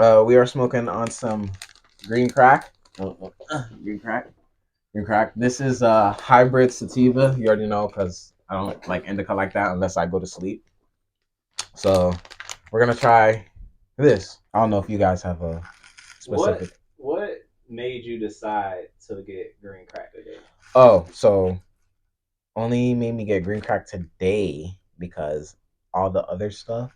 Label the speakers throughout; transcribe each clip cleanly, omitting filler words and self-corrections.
Speaker 1: We are smoking on some green crack. Green crack. Green crack. This is a hybrid sativa. You already know because I don't like indica like that unless I go to sleep. So we're gonna try this. I don't know if you guys have a specific.
Speaker 2: What made you decide to get green crack today?
Speaker 1: Oh, so only made me get green crack today because all the other stuff.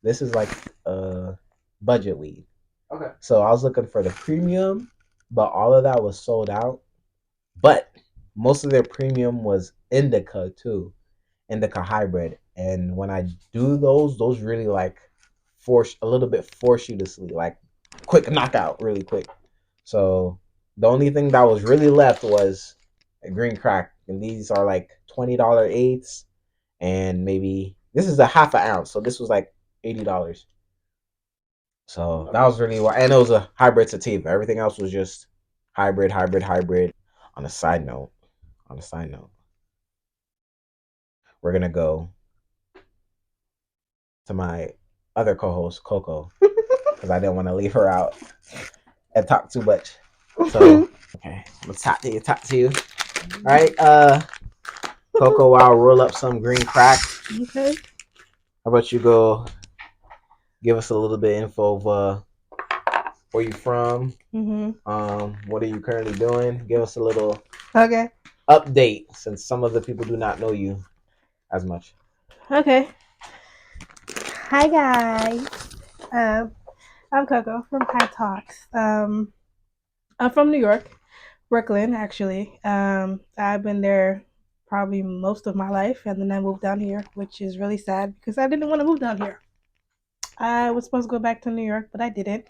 Speaker 1: This is like a budget weed.
Speaker 2: Okay.
Speaker 1: So I was looking for the premium, but all of that was sold out. But most of their premium was indica too, indica hybrid. And when I do those really like force you to sleep, like quick knockout, really quick. So the only thing that was really left was a green crack, and these are like $20 eighths, and maybe this is a half an ounce, so this was like $80. So that was really why, and it was a hybrid sativa. Everything else was just hybrid, hybrid, hybrid. On a side note, on a side note, we're gonna go to my other co-host, CoCo, because I didn't want to leave her out and talk too much. So okay, let's talk to you. Talk to you. All right, CoCo, I'll roll up some green crack.
Speaker 3: Okay.
Speaker 1: How about you go give us a little bit of info of where you from? What are you currently doing? Give us a little update since some of the people do not know you as much.
Speaker 3: Okay. Hi guys. I'm Coco from MrHighTalks. I'm from New York, Brooklyn actually. I've been there probably most of my life, and then I moved down here, which is really sad because I didn't want to move down here. I was supposed to go back to New York, but I didn't.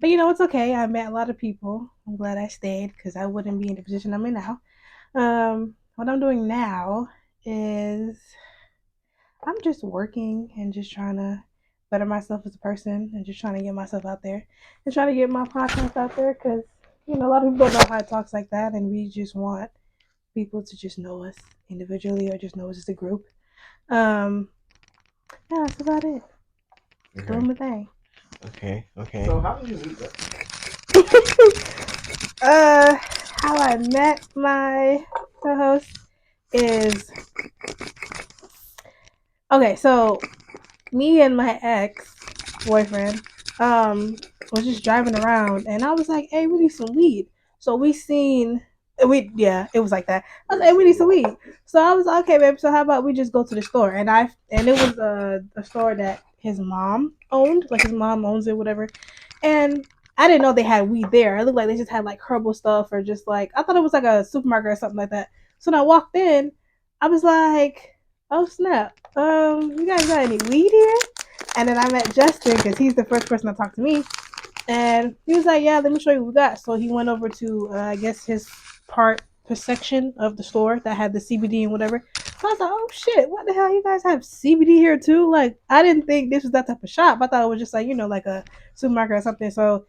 Speaker 3: But it's okay. I met a lot of people. I'm glad I stayed because I wouldn't be in the position I'm in now. What I'm doing now is I'm just working and just trying to better myself as a person and just trying to get myself out there and trying to get my podcast out there because a lot of people don't know how it talks like that, and we just want people to just know us individually or just know us as a group. Yeah, that's about it. Doing my thing.
Speaker 1: Okay.
Speaker 2: So how did you meet them?
Speaker 3: How I met my co-host is okay. So me and my ex-boyfriend was just driving around, and I was like, "Hey, we need some weed." So it was like that. I was like, "Hey, we need some weed." So I was like, "Okay, babe. So how about we just go to the store?" And it was a store that his mom owned, like his mom owns it, whatever. And I didn't know they had weed there. It looked like they just had like herbal stuff, or just like I thought it was like a supermarket or something like that. So when I walked in, I was like, "Oh snap! You guys got any weed here?" And then I met Justin because he's the first person to talk to me, and he was like, "Yeah, let me show you what we got." So he went over to I guess his section of the store that had the CBD and whatever. So I was like, "Oh shit, what the hell? You guys have CBD here too?" Like I didn't think this was that type of shop. I thought it was just like like a supermarket or something. So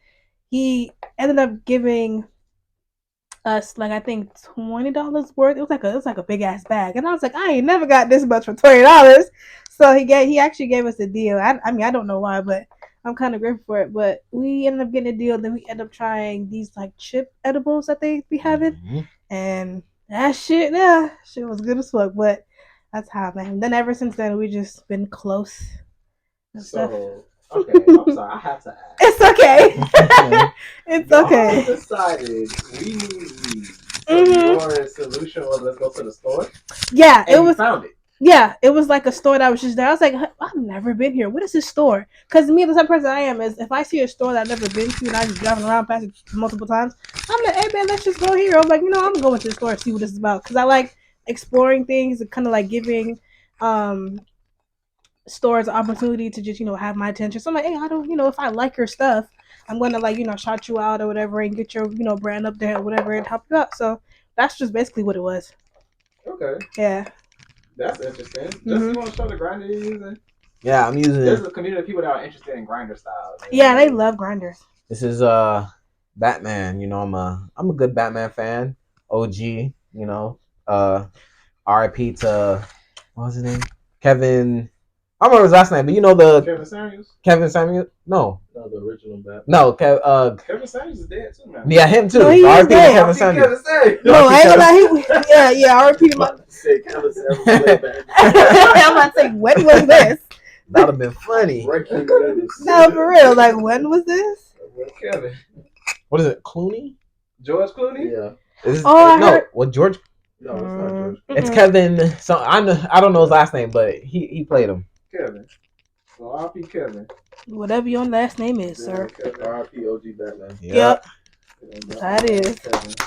Speaker 3: he ended up giving us like I think $20 worth. It was like a big ass bag, and I was like, I ain't never got this much for $20. So he actually gave us a deal. I mean I don't know why, but I'm kind of grateful for it. But we ended up getting a deal. Then we ended up trying these like chip edibles that they be having, and that shit was good as fuck. But that's how, man. Then ever since then we just been close and stuff.
Speaker 2: Okay, I'm sorry, I have to ask.
Speaker 3: It's okay. It's okay.
Speaker 2: I decided we need weed. So your solution was let's go to the store?
Speaker 3: Yeah,
Speaker 2: and it was found it.
Speaker 3: Yeah, it was like a store that was just there. I was like, I've never been here. What is this store? Because me, the type of person I am, is if I see a store that I've never been to and I just driving around past it multiple times, I'm like, hey man, let's just go here. I'm like, I'm going to the store and see what this is about. Because I like exploring things and kind of like giving stores an opportunity to just have my attention. So I'm like, hey, I don't if I like your stuff, I'm gonna like shout you out or whatever and get your brand up there or whatever and help you out. So that's just basically what it was.
Speaker 2: Okay.
Speaker 3: Yeah.
Speaker 2: That's interesting. Just you want to show the grinder you're using?
Speaker 1: Yeah, I'm using.
Speaker 2: There's a community of people that are interested in grinder styles.
Speaker 3: Yeah, they love grinders.
Speaker 1: This is Batman. I'm a good Batman fan. OG. RIP to what was his name? Kevin. I don't remember his last name, but you know the
Speaker 2: Kevin Samuels?
Speaker 1: Kevin Samuel. No,
Speaker 2: The original Batman.
Speaker 1: no.
Speaker 2: Kevin Samuels is dead too, man.
Speaker 1: Yeah, him too.
Speaker 3: No, he is
Speaker 1: R.I.P. to
Speaker 3: dead.
Speaker 1: Kevin Samuels.
Speaker 3: No, I ain't gonna lie. Yeah. I repeat my.
Speaker 2: Say Kevin Samuels way back.
Speaker 3: I'm about to say, when was this?
Speaker 1: That'd have been funny.
Speaker 2: Breaking news.
Speaker 3: No, for real. Like, when was this?
Speaker 2: Kevin.
Speaker 1: What is it? Clooney?
Speaker 2: George Clooney? Yeah.
Speaker 3: I heard.
Speaker 1: What George?
Speaker 2: No, it's not George.
Speaker 1: It's Kevin. So I don't know his last name, but he played him.
Speaker 2: Kevin. So R.I.P. Kevin.
Speaker 3: Whatever your last name is, sir.
Speaker 2: Kevin. R.I.P. OG Batman.
Speaker 3: Yep. That is.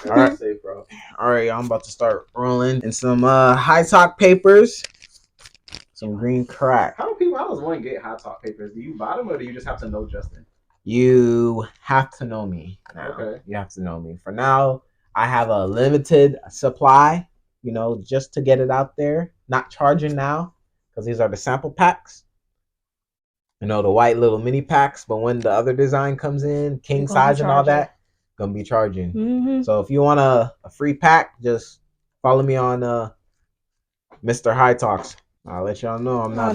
Speaker 1: All right.
Speaker 2: Safe, bro.
Speaker 1: All right, I'm about to start rolling in some high talk papers. Some green crack.
Speaker 2: How does one get high talk papers? Do you buy them or do you just have to know Justin?
Speaker 1: You have to know me now. Okay. You have to know me. For now, I have a limited supply, just to get it out there. Not charging now, because these are the sample packs. The white little mini packs. But when the other design comes in, king size and all that, gonna be charging. Mm-hmm. So if you want a free pack, just follow me on MrHighTalks. I'll let y'all know I'm not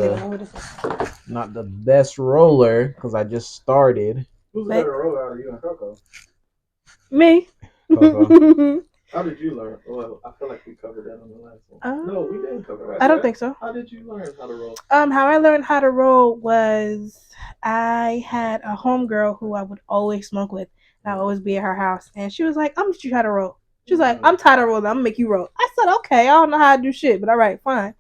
Speaker 1: the best roller because I just started.
Speaker 2: Who's the better roller out of you and CoCo?
Speaker 3: Me.
Speaker 2: CoCo. How did you learn? Well, I feel like we covered that on the last one. No, we didn't cover that.
Speaker 3: I don't think so.
Speaker 2: How did you learn how to roll?
Speaker 3: How I learned how to roll was I had a homegirl who I would always smoke with. And I'd always be at her house. And she was like, I'm gonna teach you how to roll. She was like, I'm tired of rolling. I'm gonna make you roll. I said, okay, I don't know how to do shit, but all right, fine.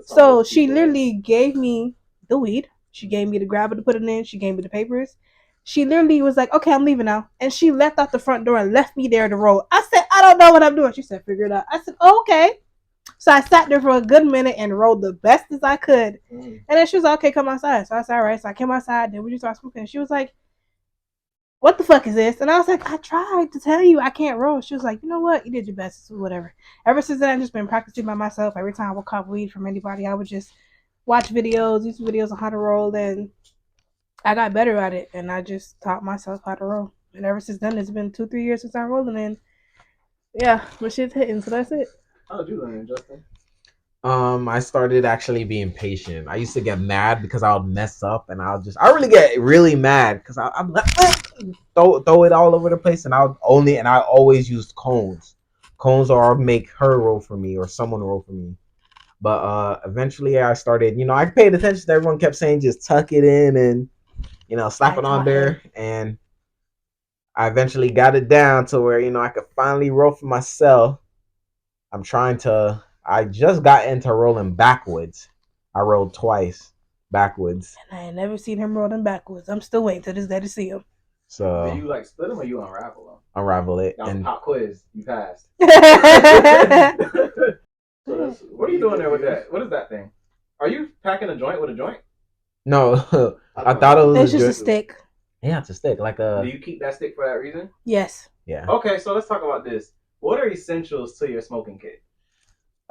Speaker 3: So she literally gave me the weed. She gave me the grabber to put it in. She gave me the papers. She literally was like, okay, I'm leaving now. And she left out the front door and left me there to roll. I said, I don't know what I'm doing. She said, figure it out. I said, oh, okay. So I sat there for a good minute and rolled the best as I could. And then she was like, okay, come outside. So I said, all right. So I came outside. Then we just started smoking. And she was like, what the fuck is this? And I was like, I tried to tell you I can't roll. She was like, you know what? You did your best. Whatever. Ever since then, I've just been practicing by myself. Every time I would cop weed from anybody, I would just watch videos, YouTube videos on how to roll. And I got better at it. And I just taught myself how to roll. And ever since then, it's been 2-3 years since I'm rolling. And yeah, my shit's hitting. So that's it.
Speaker 2: How did you learn, Justin?
Speaker 1: I started actually being patient. I used to get mad because I would mess up, and I really get really mad because I'm like, throw it all over the place, and I always used cones, or I'll make her roll for me or someone roll for me. But eventually I started, I paid attention to everyone kept saying just tuck it in and slap it on there, and I eventually got it down to where I could finally roll for myself. I just got into rolling backwards. I rolled twice backwards.
Speaker 3: And I ain't never seen him rolling backwards. I'm still waiting to this day to see him.
Speaker 1: So
Speaker 2: did you split them or you unravel them?
Speaker 1: Unravel it.
Speaker 2: And pop quiz, you passed. So what are you doing there with that? What is that thing? Are you packing a joint with a joint?
Speaker 1: No, I thought it was.
Speaker 3: It's just a stick.
Speaker 1: Yeah, it's a stick.
Speaker 2: Do you keep that stick for that reason?
Speaker 3: Yes.
Speaker 1: Yeah.
Speaker 2: Okay, so let's talk about this. What are essentials to your smoking kit?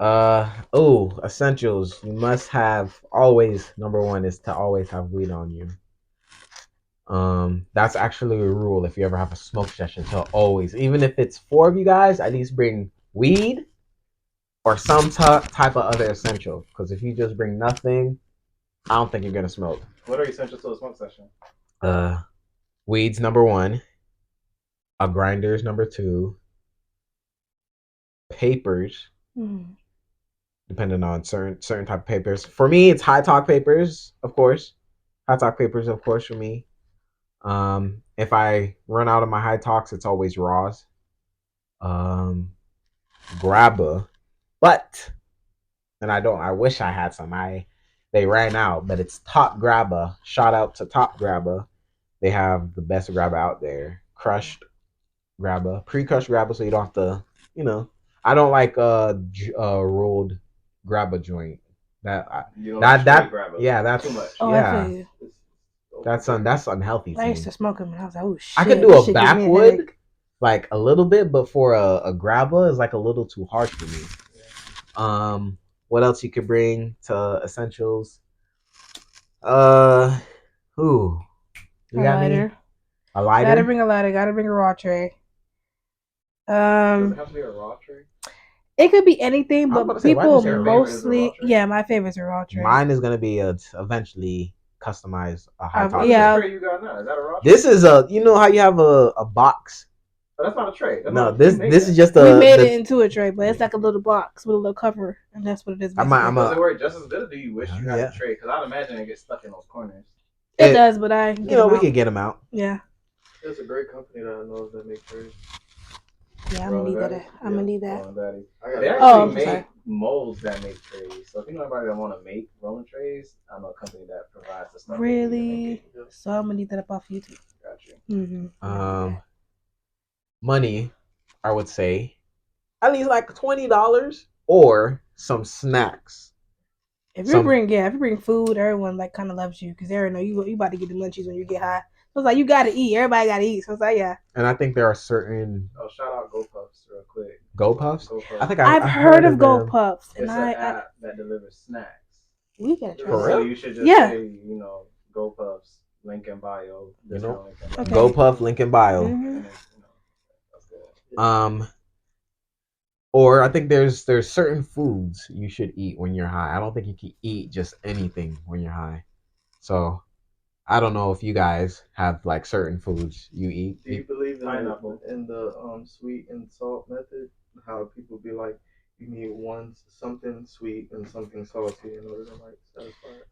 Speaker 1: Essentials. You must have always. Number one is to always have weed on you. That's actually a rule. If you ever have a smoke session, to always, even if it's 4 of you guys, at least bring weed or some type of other essential. Because if you just bring nothing, I don't think you're gonna smoke.
Speaker 2: What are essentials to a smoke session?
Speaker 1: Weed's number 1. A grinder's number 2. Papers. Depending on certain type of papers. For me, it's high talk papers, of course. High talk papers, of course, for me. If I run out of my high talks, it's always raws. Grabba, but and I wish I had some. They ran out, but it's Top Grabba. Shout out to Top Grabba. They have the best grabba out there. Crushed grabba, pre-crushed grabba, so you don't have to. I don't like rolled grabba joint. Yeah, that's too much. Yeah, that's unhealthy.
Speaker 3: I used to smoke them, and I was like, oh shit.
Speaker 1: I could do a backwood, like a little bit, but for a grabba is like a little too harsh for me. What else you could bring to essentials? You got lighter. A lighter.
Speaker 3: Gotta bring a lighter. Gotta bring a raw tray.
Speaker 2: Does it have to be a raw tray?
Speaker 3: It could be anything,
Speaker 1: I was about
Speaker 3: but
Speaker 1: to say, why did you
Speaker 3: people
Speaker 1: say raw?
Speaker 3: mostly, yeah, my favorites are raw tray.
Speaker 1: Mine is gonna be eventually customize a high top.
Speaker 2: What is the tray you got now? Is that a raw tray?
Speaker 1: This is you know how you have a box.
Speaker 2: But that's not a tray. That's
Speaker 1: No,
Speaker 2: not
Speaker 1: this is just
Speaker 3: we made it into a tray, but it's like a little box with a little cover, and that's what it is.
Speaker 1: Does
Speaker 2: it work just as good? Or do you wish you had a tray? Because I'd imagine it gets stuck in those corners.
Speaker 3: It does, but I
Speaker 1: we can get them out.
Speaker 3: Yeah.
Speaker 2: There's a great company that I know that makes trays.
Speaker 3: Yeah, I'm gonna need that. I'm gonna need that.
Speaker 2: They actually make molds that make trays. So if you know anybody that want to make rolling trays, I know a company that provides the stuff.
Speaker 3: Really? So I'm gonna need that up off YouTube.
Speaker 2: Gotcha.
Speaker 3: Mm-hmm.
Speaker 1: Money, I would say, at least like $20 or some snacks.
Speaker 3: If you bring food, everyone like kind of loves you because they already know you about to get the munchies when you get high. So it's like you gotta eat. Everybody gotta eat. So it's like yeah.
Speaker 1: And I think there are certain.
Speaker 2: Oh, shout out Go Puffs real quick.
Speaker 1: Go Puffs?
Speaker 2: I think
Speaker 3: I've heard of Go Puffs.
Speaker 2: It's an app that delivers snacks.
Speaker 3: We gotta try
Speaker 2: that. So you should just say, Go Puffs, link in bio.
Speaker 1: Okay. Go Puff, link in bio.
Speaker 3: Mm-hmm.
Speaker 2: That's good.
Speaker 1: Or I think there's certain foods you should eat when you're high. I don't think you can eat just anything when you're high. So I don't know if you guys have like certain foods you eat.
Speaker 2: Do you believe in the sweet and salt method? How people be like, you need something sweet and something salty in order to like satisfy it.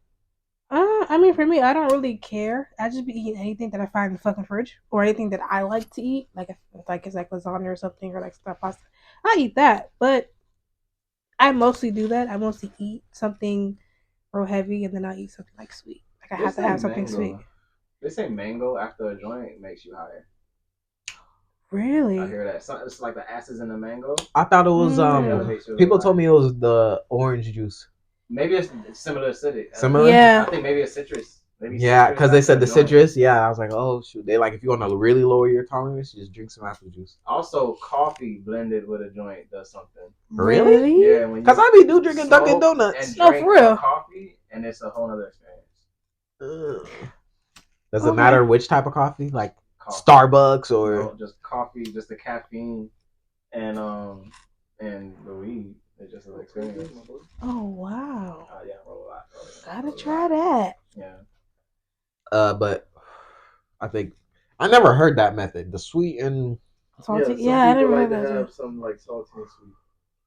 Speaker 3: I mean, for me, I don't really care. I just be eating anything that I find in the fucking fridge or anything that I like to eat. Like if it's like lasagna or something or like stuffed pasta, I eat that. But I mostly do that. I mostly eat something real heavy and then I eat something like sweet. Like I have to have something sweet.
Speaker 2: They say mango after a joint makes you higher.
Speaker 3: Really?
Speaker 2: I hear that. It's like the acids in the mango.
Speaker 1: I thought it was people told me it was the orange juice.
Speaker 2: Maybe it's similar acidic.
Speaker 3: Similar? Yeah.
Speaker 2: I think maybe it's citrus.
Speaker 1: Because they said the citrus. Yeah, I was like, oh shoot. They like if you want to really lower your tolerance, just drink some apple juice.
Speaker 2: Also, coffee blended with a joint does something.
Speaker 3: Really?
Speaker 2: Yeah.
Speaker 1: Because I be drinking Dunkin' Donuts.
Speaker 3: No, for real.
Speaker 2: Coffee, and it's a whole other experience.
Speaker 1: Does it matter which type of coffee? Like Starbucks or
Speaker 2: no, just coffee, just the caffeine and the weed. It's just an experience.
Speaker 3: Oh wow!
Speaker 2: Yeah, roll a lot.
Speaker 3: Gotta try that.
Speaker 2: Yeah.
Speaker 1: But I think I never heard that method. The sweet and
Speaker 3: salty. Yeah, I never heard that.
Speaker 2: They have some like salty and sweet.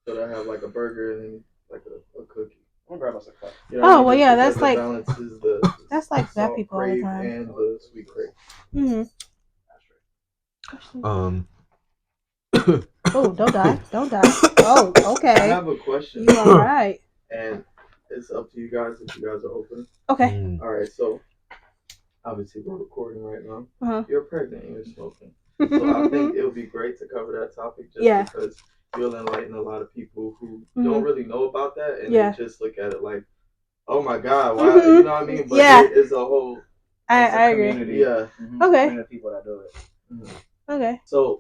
Speaker 2: So they have like a burger and then like a cookie. I'm gonna grab us a cup.
Speaker 3: Oh well, yeah, that's like
Speaker 2: balances the
Speaker 3: that's like fat people all the time.
Speaker 2: And the sweet crave.
Speaker 3: Oh, don't die. Oh, okay.
Speaker 2: I have a question.
Speaker 3: You all right?
Speaker 2: And it's up to you guys if you guys are open.
Speaker 3: Okay.
Speaker 2: All right. So obviously we're recording right now. You're pregnant and you're smoking. So I think it would be great to cover that topic just because you'll enlighten a lot of people who don't really know about that and they just look at it like, oh my God, why? You know what I mean? But there is a whole
Speaker 3: I agree.
Speaker 2: Yeah.
Speaker 3: Okay.
Speaker 2: Many people that do it.
Speaker 3: Okay.
Speaker 2: So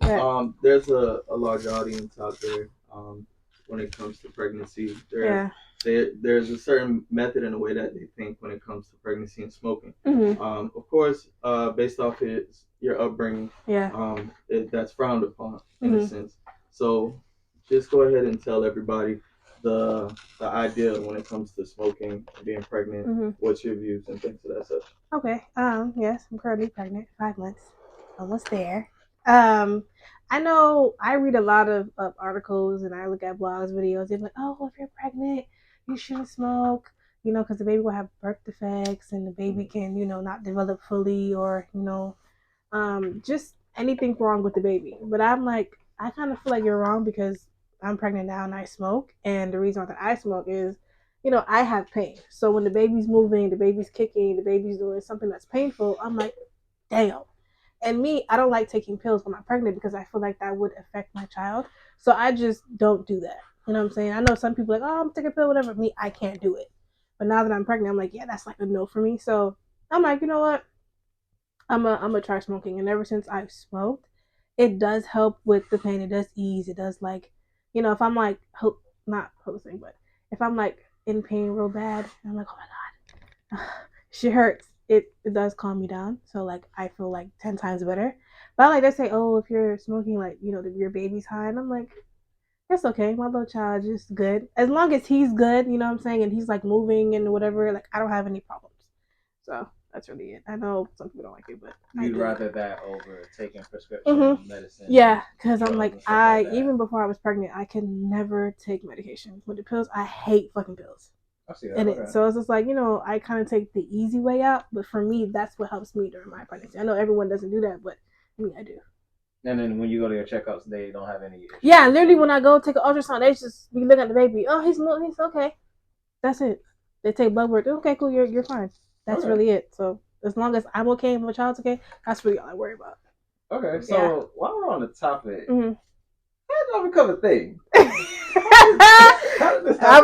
Speaker 2: there's a large audience out there when it comes to pregnancy. There's a certain method and a way that they think when it comes to pregnancy and smoking. Of course, based off your upbringing, that's frowned upon in a sense. So just go ahead and tell everybody the idea when it comes to smoking and being pregnant. What's your views and things of that such?
Speaker 3: Okay. Yes, I'm currently pregnant, 5 months, almost there. I know I read a lot of articles and I look at blogs, videos. They're like, oh, if you're pregnant, you shouldn't smoke, because the baby will have birth defects and the baby can, not develop fully or, just anything wrong with the baby. But I'm like, I kind of feel like you're wrong because I'm pregnant now and I smoke. And the reason that I smoke is, I have pain. So when the baby's moving, the baby's kicking, the baby's doing something that's painful, I'm like, damn. And me, I don't like taking pills when I'm pregnant because I feel like that would affect my child. So I just don't do that. You know what I'm saying? I know some people like, oh, I'm taking a pill, whatever. Me, I can't do it. But now that I'm pregnant, I'm like, yeah, that's like a no for me. So I'm like, you know what? I'm gonna try smoking. And ever since I've smoked, it does help with the pain. It does ease. It does like, if I'm like, not posing, but if I'm like in pain real bad, I'm like, oh my God, she hurts. It does calm me down. So like I feel like 10 times better. But like they say, oh, if you're smoking, like, your baby's high. And I'm like, it's okay. My little child is good. As long as he's good, you know what I'm saying, and he's like moving and whatever, like I don't have any problems. So that's really it. I know some people don't like it, but
Speaker 4: you'd rather that over taking prescription medicine.
Speaker 3: Yeah, because I'm like, even before I was pregnant, I can never take medication. With the pills, I hate fucking pills.
Speaker 4: I see that.
Speaker 3: So it's just like, I kind of take the easy way out, but for me, that's what helps me during my pregnancy. I know everyone doesn't do that, but me, I do.
Speaker 4: And then when you go to your checkups, they don't have any issues.
Speaker 3: Yeah, literally when I go take an ultrasound, they just be looking at the baby. Oh, he's okay. That's it. They take blood work. Okay, cool. You're fine. That's really it. So as long as I'm okay and my child's okay, that's really all I worry about.
Speaker 4: Okay, so while we're on the topic, how did y'all become a thing?
Speaker 3: I'm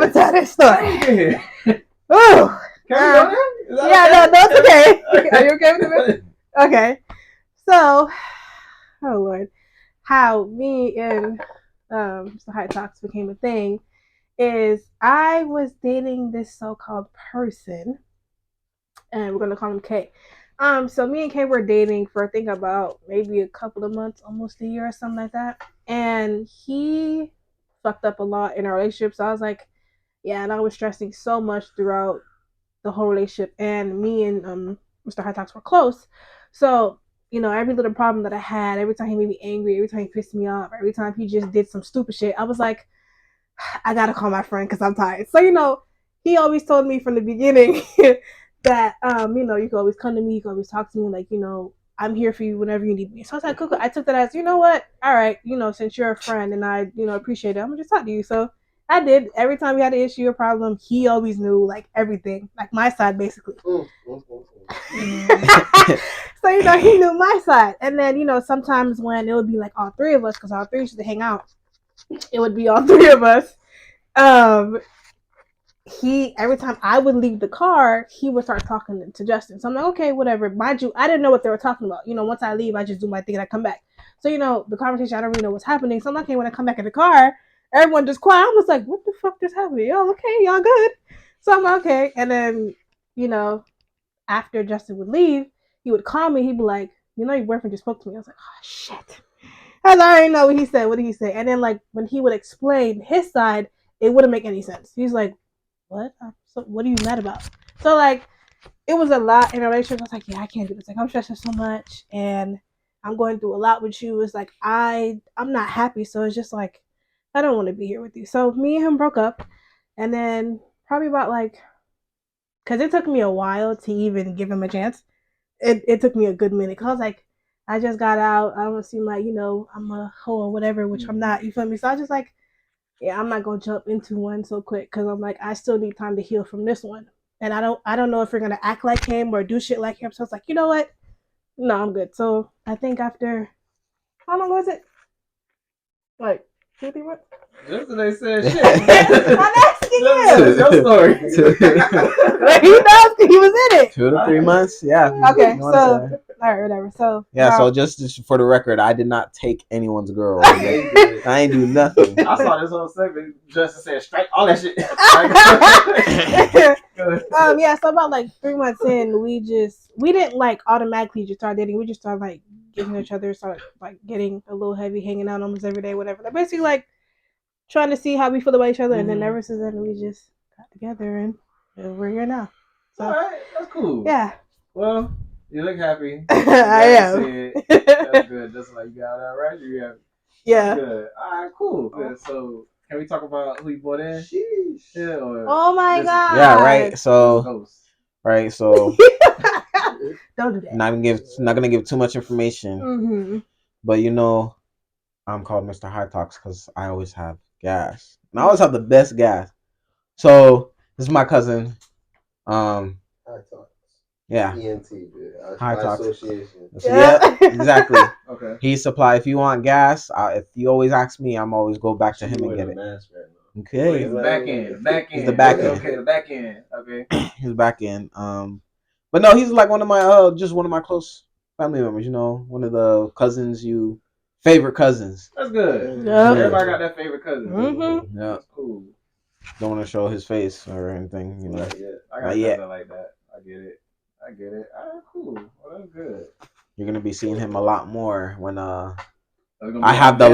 Speaker 3: gonna tell this story.
Speaker 4: Oh, can we go there?
Speaker 3: No, it's okay. Are you okay with it? Okay. So, oh Lord, how me and MrHighTalks became a thing is I was dating this so-called person, and we're gonna call him K. So me and Kay were dating for I think about maybe a couple of months, almost a year or something like that. And he fucked up a lot in our relationship. So I was like, yeah, and I was stressing so much throughout the whole relationship. And me and MrHighTalks were close. So, every little problem that I had, every time he made me angry, every time he pissed me off, every time he just did some stupid shit, I was like, I gotta call my friend because I'm tired. So, he always told me from the beginning that you can always come to me, you can always talk to me, like, I'm here for you whenever you need me. So I was like, cool. I took that as, you know what? All right, since you're a friend and I, appreciate it, I'm gonna just talk to you. So I did. Every time we had an issue or problem, he always knew like everything, like my side basically. So he knew my side. And then sometimes when it would be like all three of us, because all three used to hang out, it would be all three of us. Every time I would leave the car, he would start talking to Justin. So I'm like, okay, whatever. Mind you, I didn't know what they were talking about. Once I leave, I just do my thing and I come back. So, the conversation, I don't really know what's happening. So I'm like, okay, when I come back in the car, everyone just quiet. I was like, what the fuck just happened? Y'all okay? Y'all good? So I'm like, okay. And then, after Justin would leave, he would call me. He'd be like, your boyfriend just spoke to me. I was like, oh, shit. I already know what he said. What did he say? And then, like, when he would explain his side, it wouldn't make any sense. He's like, what? So what are you mad about? So like, it was a lot in a relationship. I was like, yeah, I can't do this. Like, I'm stressing so much, and I'm going through a lot with you. It's like I'm not happy. So it's just like I don't want to be here with you. So me and him broke up, and then probably about because it took me a while to even give him a chance. It took me a good minute. Cause I was like, I just got out. I don't seem like I'm a hoe or whatever, which I'm not. You feel me? So I just like. Yeah, I'm not gonna jump into one so quick because I'm like I still need time to heal from this one, and I don't know if we're gonna act like him or do shit like him. So it's like, you know what? No, I'm good. So I think after how long was it? Like 2 3 months.
Speaker 4: Just they said shit.
Speaker 3: I'm asking you.
Speaker 4: That's your story.
Speaker 3: He knows he was in it.
Speaker 1: 2 to 3 months. Yeah.
Speaker 3: Okay. So all right, whatever. So
Speaker 1: yeah. So just for the record, I did not take anyone's girl. I ain't do nothing.
Speaker 4: I saw this whole segment. Justin said strike all that shit.
Speaker 3: Yeah. So about 3 months in, we didn't like automatically just start dating. We just started like getting each other, started like getting a little heavy, hanging out almost every day, whatever. Like, basically like trying to see how we feel about each other, and then ever since then we just got together and we're here now. So
Speaker 4: all right, that's cool.
Speaker 3: Yeah.
Speaker 4: Well, you look happy.
Speaker 3: I am.
Speaker 4: That's good. That's like you got that right. You have.
Speaker 3: Yeah.
Speaker 4: Good. All right. Cool. Good. So can we talk about who you brought in? Sheesh. Yeah,
Speaker 3: oh my god.
Speaker 1: Yeah. Right. So. Right. So.
Speaker 3: Don't do that.
Speaker 1: Not gonna give too much information. But I'm called MrHighTalks because I always have gas. And I always have the best gas. So this is my cousin.
Speaker 5: HighTalks.
Speaker 1: Yeah.
Speaker 5: ENT,
Speaker 1: HighTalks
Speaker 5: association.
Speaker 1: Yeah, exactly.
Speaker 4: Okay.
Speaker 1: He supply. If you want gas, if you always ask me, I'm always go back to him and get it. Okay.
Speaker 4: He's the back end.
Speaker 1: He's the back end.
Speaker 4: Okay, the back end. Okay.
Speaker 1: He's back end. But no, he's like one of my just one of my close family members. One of the cousins favorite cousins.
Speaker 4: That's good.
Speaker 3: Yeah.
Speaker 4: Everybody got that favorite cousin.
Speaker 1: Mm-hmm. Yeah.
Speaker 4: That's cool.
Speaker 1: Don't want to show his face or anything,
Speaker 4: I got a cousin like that. I get it. All right, cool. Well, that's good.
Speaker 1: You're gonna be seeing him a lot more when I have the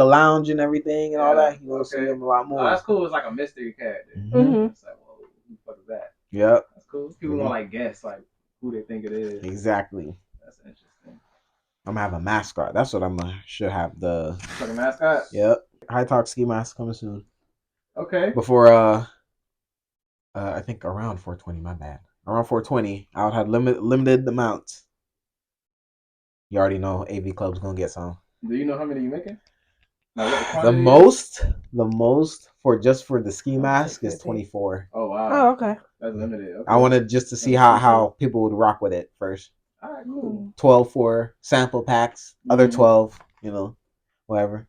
Speaker 1: lounge and everything and all that. You'll see him a lot more.
Speaker 4: Oh, that's cool. It's like a mystery character.
Speaker 3: Mm-hmm.
Speaker 4: It's like, well, who the fuck is that?
Speaker 1: Yep.
Speaker 4: That's cool. People gonna like guess like who they think it is.
Speaker 1: Exactly.
Speaker 4: That's interesting.
Speaker 1: I'm gonna have a mascot. That's what I'm gonna should have the.
Speaker 4: Like a mascot.
Speaker 1: Yep. High Talk ski mask coming soon.
Speaker 4: Okay.
Speaker 1: Before I think around 420. My bad. Around 420, I would have limited amounts. You already know AV Club's gonna get some.
Speaker 4: Do you know how many you making? Like
Speaker 1: the most for the ski mask is 24.
Speaker 4: Oh wow.
Speaker 3: Oh, okay.
Speaker 4: That's limited. Okay.
Speaker 1: I wanted just to see how people would rock with it first.
Speaker 4: All right, cool.
Speaker 1: 12 for sample packs, other 12, whatever.